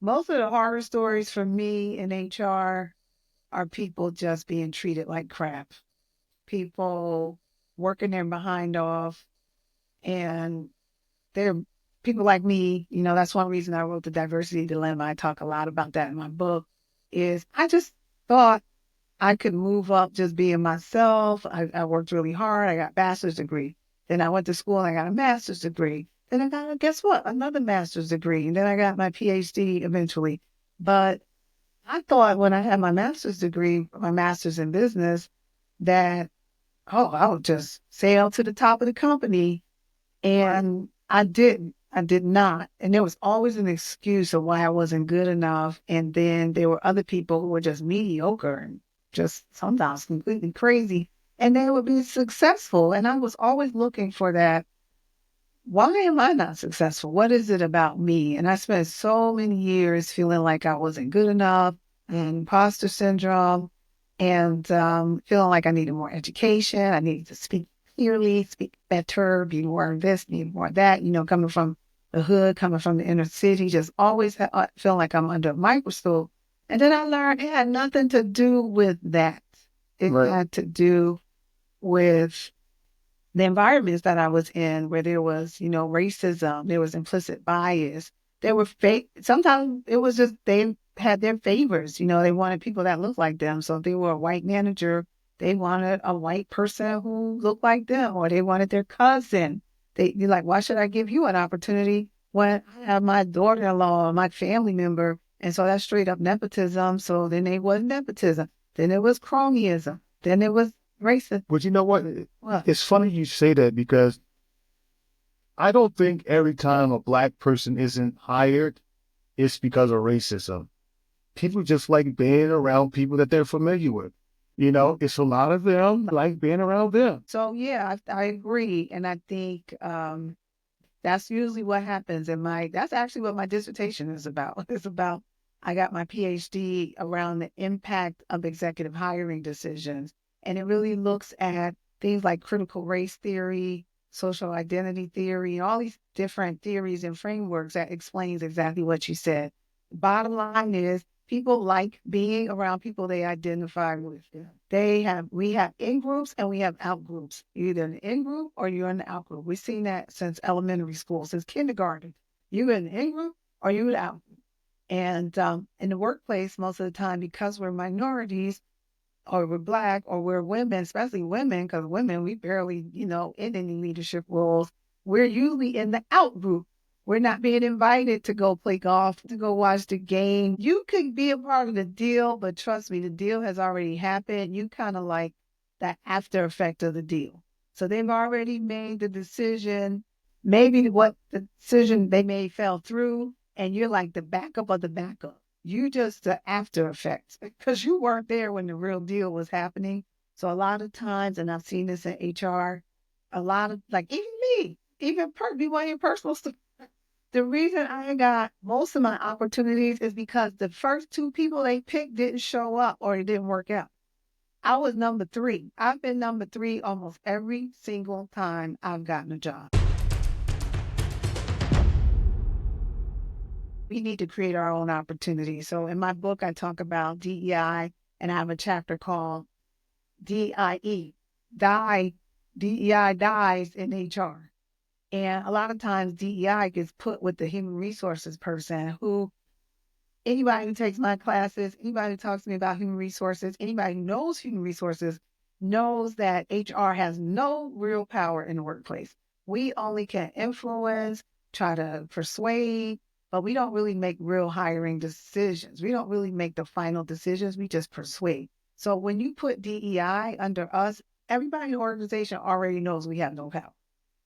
Most of the horror stories for me in HR are people just being treated like crap, people working their behind off, and they're people like me. That's one reason I wrote The Diversity Dilemma. I talk a lot about that in my book, is I just thought I could move up just being myself. I worked really hard. I got a bachelor's degree. Then I went to school and I got a master's degree. Then I got, guess what? Another master's degree. And then I got my PhD eventually. But I thought when I had my master's degree, my master's in business, that, oh, I would just sail to the top of the company. And I didn't. I did not. And there was always an excuse of why I wasn't good enough. And then there were other people who were just mediocre and just sometimes completely crazy. And they would be successful. And I was always looking for that. Why am I not successful? What is it about me? And I spent so many years feeling like I wasn't good enough, and imposter syndrome, and feeling like I needed more education. I needed to speak clearly, speak better, be more of this, be more of that. Coming from the hood, coming from the inner city, just always feeling like I'm under a microscope. And then I learned it had nothing to do with that. It had to do with the environments that I was in, where there was, racism, there was implicit bias. There were fake, sometimes it was just they had their favors. They wanted people that looked like them. So if they were a white manager, they wanted a white person who looked like them, or they wanted their cousin. They're like, why should I give you an opportunity when I have my daughter-in-law or my family member? And so that's straight up nepotism. So then it was nepotism. Then it was cronyism. Then it was racist. But you know what? What? It's funny you say that because I don't think every time a black person isn't hired, it's because of racism. People just like being around people that they're familiar with. It's a lot of them like being around them. So yeah, I agree, and I think that's usually what happens That's actually what my dissertation is about. It's about I got my PhD around the impact of executive hiring decisions, and it really looks at things like critical race theory, social identity theory, and all these different theories and frameworks that explains exactly what you said. Bottom line is people like being around people they identify with. We have in groups and we have out groups. You're either an in group or you're in the out group. We've seen that since elementary school, since kindergarten. You're in the in group or you're in the out group. And in the workplace, most of the time, because we're minorities or we're Black or we're women, especially women, because women, we barely, in any leadership roles, we're usually in the out group. We're not being invited to go play golf, to go watch the game. You could be a part of the deal, but trust me, the deal has already happened. You kind of like the after effect of the deal. So they've already made the decision. Maybe what the decision they made fell through, and you're like the backup of the backup. You just the after effects because you weren't there when the real deal was happening. So a lot of times, and I've seen this in HR, a lot of like even me, even be one of your personal stuff. The reason I got most of my opportunities is because the first two people they picked didn't show up or it didn't work out. I was number three. I've been number three almost every single time I've gotten a job. We need to create our own opportunities. So in my book, I talk about DEI, and I have a chapter called DIE, die, DEI dies in HR. And a lot of times DEI gets put with the human resources person who anybody who takes my classes, anybody who talks to me about human resources, anybody who knows human resources knows that HR has no real power in the workplace. We only can influence, try to persuade, but we don't really make real hiring decisions. We don't really make the final decisions. We just persuade. So when you put DEI under us, everybody in the organization already knows we have no power.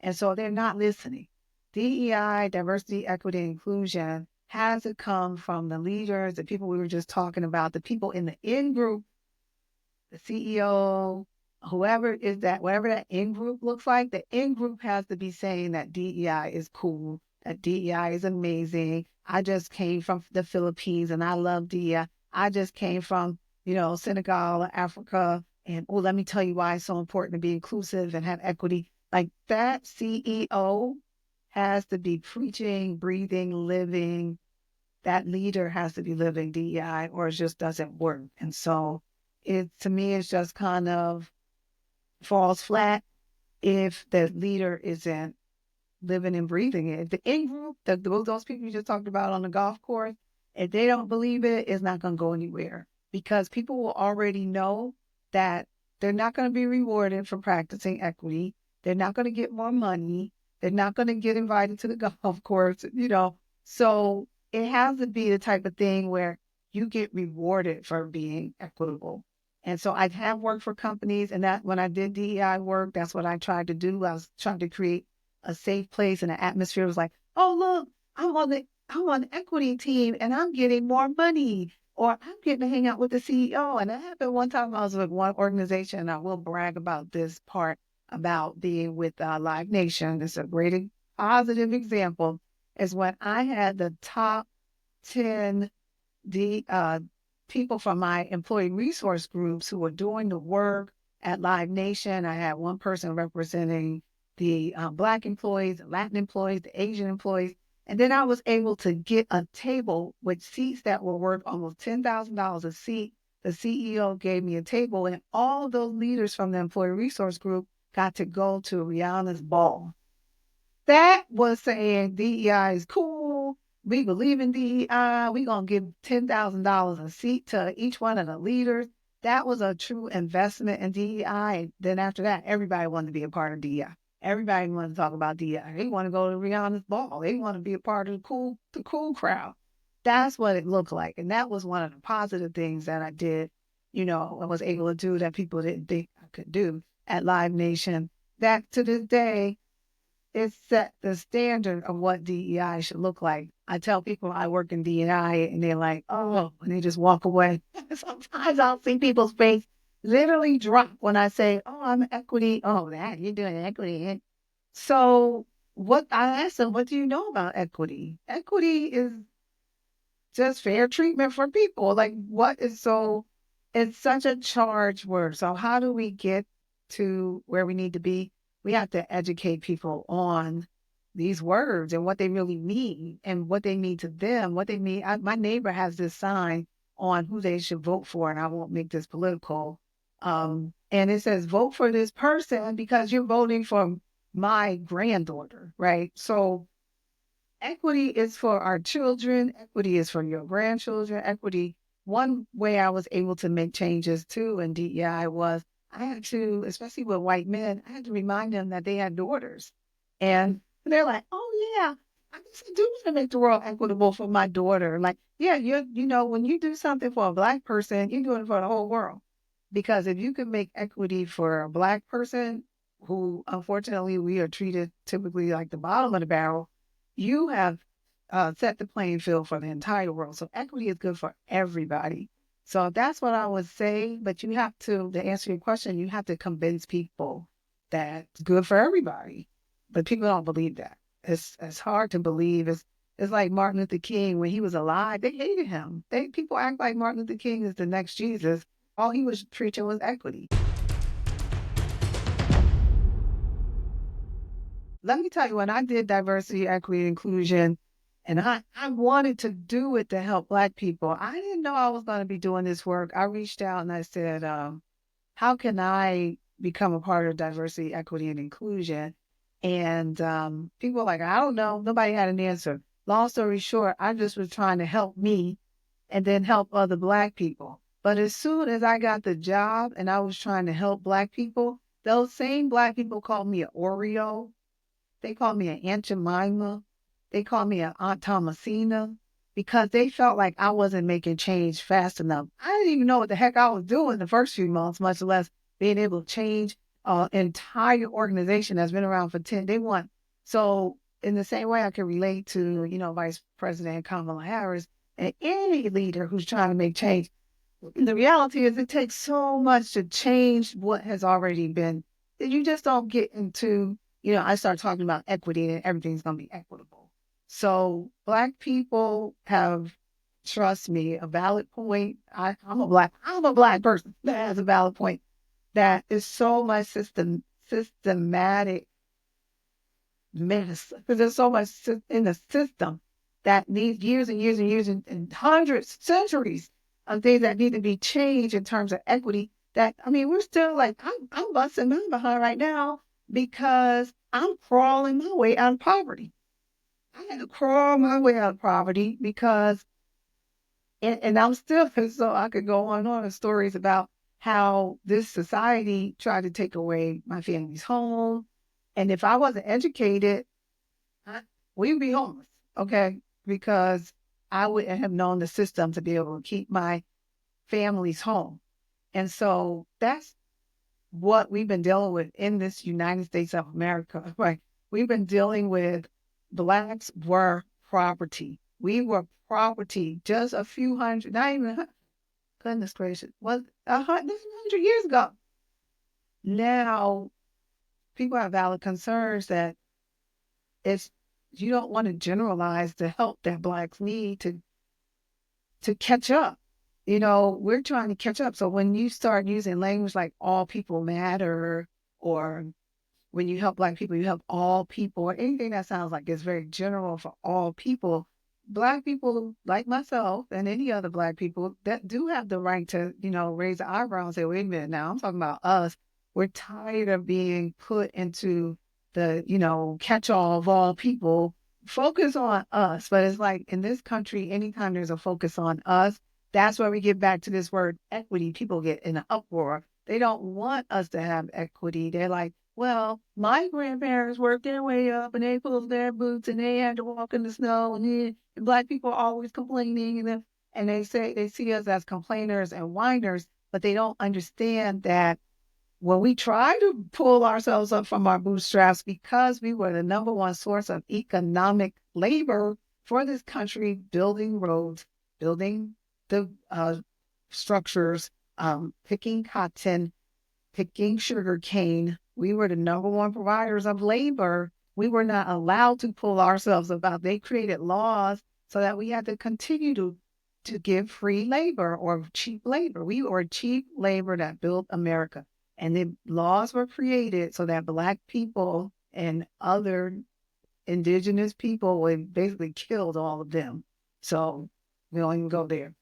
And so they're not listening. DEI, diversity, equity, and inclusion, has to come from the leaders, the people we were just talking about, the people in the in group, the CEO, whoever is that, whatever that in group looks like, the in group has to be saying that DEI is cool, that DEI is amazing. I just came from the Philippines and I love DEI. I just came from, Senegal, Africa. And let me tell you why it's so important to be inclusive and have equity. Like that CEO has to be preaching, breathing, living that leader has to be living DEI or it just doesn't work. And so to me, it's just kind of falls flat if the leader isn't living and breathing it. The in group, those people you just talked about on the golf course, if they don't believe it, it's not going to go anywhere because people will already know that they're not going to be rewarded for practicing equity. They're not going to get more money. They're not going to get invited to the golf course, So it has to be the type of thing where you get rewarded for being equitable. And so I have worked for companies, and that when I did DEI work, that's what I tried to do. I was trying to create a safe place and an atmosphere was like, oh look, I'm on the equity team and I'm getting more money. Or I'm getting to hang out with the CEO. And that happened one time I was with one organization, and I will brag about this part about being with Live Nation. It's a great positive example is when I had the top 10 people from my employee resource groups who were doing the work at Live Nation. I had one person representing the Black employees, the Latin employees, the Asian employees. And then I was able to get a table with seats that were worth almost $10,000 a seat. The CEO gave me a table, and all those leaders from the employee resource group got to go to Rihanna's ball. That was saying DEI is cool. We believe in DEI. We're going to give $10,000 a seat to each one of the leaders. That was a true investment in DEI. Then after that, everybody wanted to be a part of DEI. Everybody wanted to talk about DEI. They want to go to Rihanna's ball. They want to be a part of the cool crowd. That's what it looked like. And that was one of the positive things that I did, I was able to do that people didn't think I could do at Live Nation. That to this day, it set the standard of what DEI should look like. I tell people I work in DEI and they're like, oh, and they just walk away. Sometimes I'll see people's face literally drop when I say, oh, I'm equity. Oh, that you're doing equity. So what I asked them, what do you know about equity? Equity is just fair treatment for people. Like what is so it's such a charged word. So how do we get to where we need to be? We have to educate people on these words and what they really mean and what they mean to them, what they mean. My neighbor has this sign on who they should vote for, and I won't make this political. And it says, vote for this person because you're voting for my granddaughter, right? So equity is for our children. Equity is for your grandchildren. Equity. One way I was able to make changes too in DEI was I had to, especially with white men, I had to remind them that they had daughters. And they're like, oh yeah, I guess I do want to make the world equitable for my daughter. Like, yeah, when you do something for a Black person, you're doing it for the whole world. Because if you can make equity for a Black person who unfortunately we are treated typically like the bottom of the barrel, you have set the playing field for the entire world. So equity is good for everybody. So that's what I would say. But you have to answer your question, you have to convince people that it's good for everybody. But people don't believe that. It's hard to believe. It's like Martin Luther King when he was alive. They hated him. People act like Martin Luther King is the next Jesus. All he was preaching was equity. Let me tell you, when I did diversity, equity, inclusion, and I wanted to do it to help Black people, I didn't know I was going to be doing this work. I reached out and I said, how can I become a part of diversity, equity, and inclusion? And people were like, I don't know. Nobody had an answer. Long story short, I just was trying to help me and then help other Black people. But as soon as I got the job and I was trying to help Black people, those same Black people called me an Oreo. They called me an Aunt Jemima. They called me an Aunt Thomasina because they felt like I wasn't making change fast enough. I didn't even know what the heck I was doing the first few months, much less being able to change an entire organization that's been around for 10. They want so in the same way I can relate to, Vice President Kamala Harris and any leader who's trying to make change. The reality is it takes so much to change what has already been that you just don't get into, I start talking about equity and everything's going to be equitable. So Black people have, trust me, a valid point. I'm a Black person that has a valid point that is so much systematic mess because there's so much in the system that needs years and years and years and hundreds, centuries of things that need to be changed in terms of equity. That I mean, we're still like I'm busting my behind right now because I'm crawling my way out of poverty. I had to crawl my way out of poverty because, and I'm still, so I could go on with stories about how this society tried to take away my family's home. And if I wasn't educated, I, we'd be homeless, okay? Because I wouldn't have known the system to be able to keep my family's home. And so that's what we've been dealing with in this United States of America, right? We've been dealing with blacks were property. We were property just a few hundred, not even, goodness gracious, was 100 years ago. Now, people have valid concerns that it's, you don't want to generalize the help that blacks need to catch up. You know, we're trying to catch up. So when you start using language like all people matter, or when you help black people, you help all people, or anything that sounds like it's very general for all people, black people like myself and any other black people that do have the right to, you know, raise the eyebrow and say, wait a minute now, I'm talking about us. We're tired of being put into the, you know, catch-all of all people. Focus on us. But it's like in this country, anytime there's a focus on us, that's where we get back to this word equity. People get in an uproar. They don't want us to have equity. They're like, well, my grandparents worked their way up and they pulled their boots and they had to walk in the snow and black people are always complaining and they say they see us as complainers and whiners, but they don't understand that when we try to pull ourselves up from our bootstraps because we were the number one source of economic labor for this country, building roads, building the structures, picking cotton, picking sugar cane. We were the number one providers of labor. We were not allowed to pull ourselves about. They created laws so that we had to continue to give free labor or cheap labor. We were cheap labor that built America. And the laws were created so that black people and other indigenous people were basically killed all of them. So we don't even go there.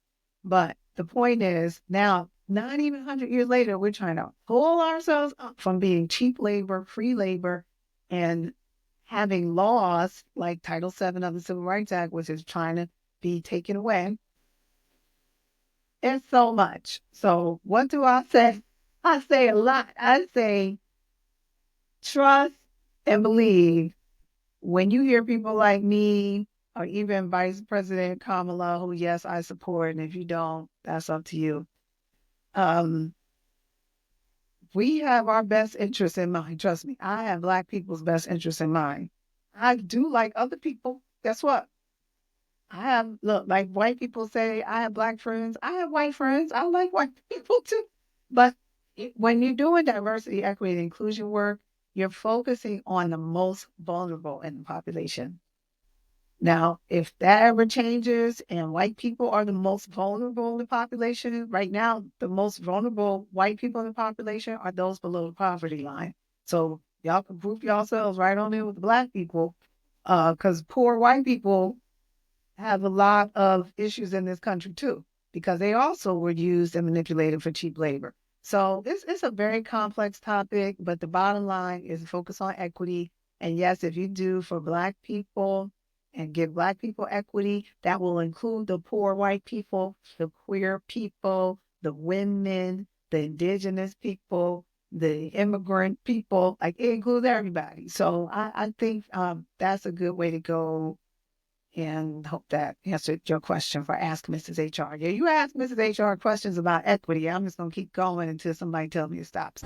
But the point is now, not even 100 years later, we're trying to pull ourselves up from being cheap labor, free labor, and having laws like Title VII of the Civil Rights Act, which is trying to be taken away. It's so much. So what do I say? I say a lot. I say trust and believe. When you hear people like me or even Vice President Kamala, who, yes, I support, and if you don't, that's up to you. Um, we have our best interests in mind. Trust me, I have black people's best interests in mind. I do like other people. Guess what? I have, look, like white people say, I have black friends. I have white friends. I like white people too. But when you're doing diversity, equity, and inclusion work, you're focusing on the most vulnerable in the population. Now, if that ever changes and white people are the most vulnerable in the population, right now, the most vulnerable white people in the population are those below the poverty line. So y'all can group yourselves right on in with the black people, because poor white people have a lot of issues in this country too, because they also were used and manipulated for cheap labor. So this is a very complex topic, but the bottom line is focus on equity. And yes, if you do for black people and give black people equity, that will include the poor white people, the queer people, the women, the indigenous people, the immigrant people, like it includes everybody. So I think that's a good way to go and hope that answered your question for Ask Mrs. HR. Yeah, you ask Mrs. HR questions about equity. I'm just going to keep going until somebody tells me to stop.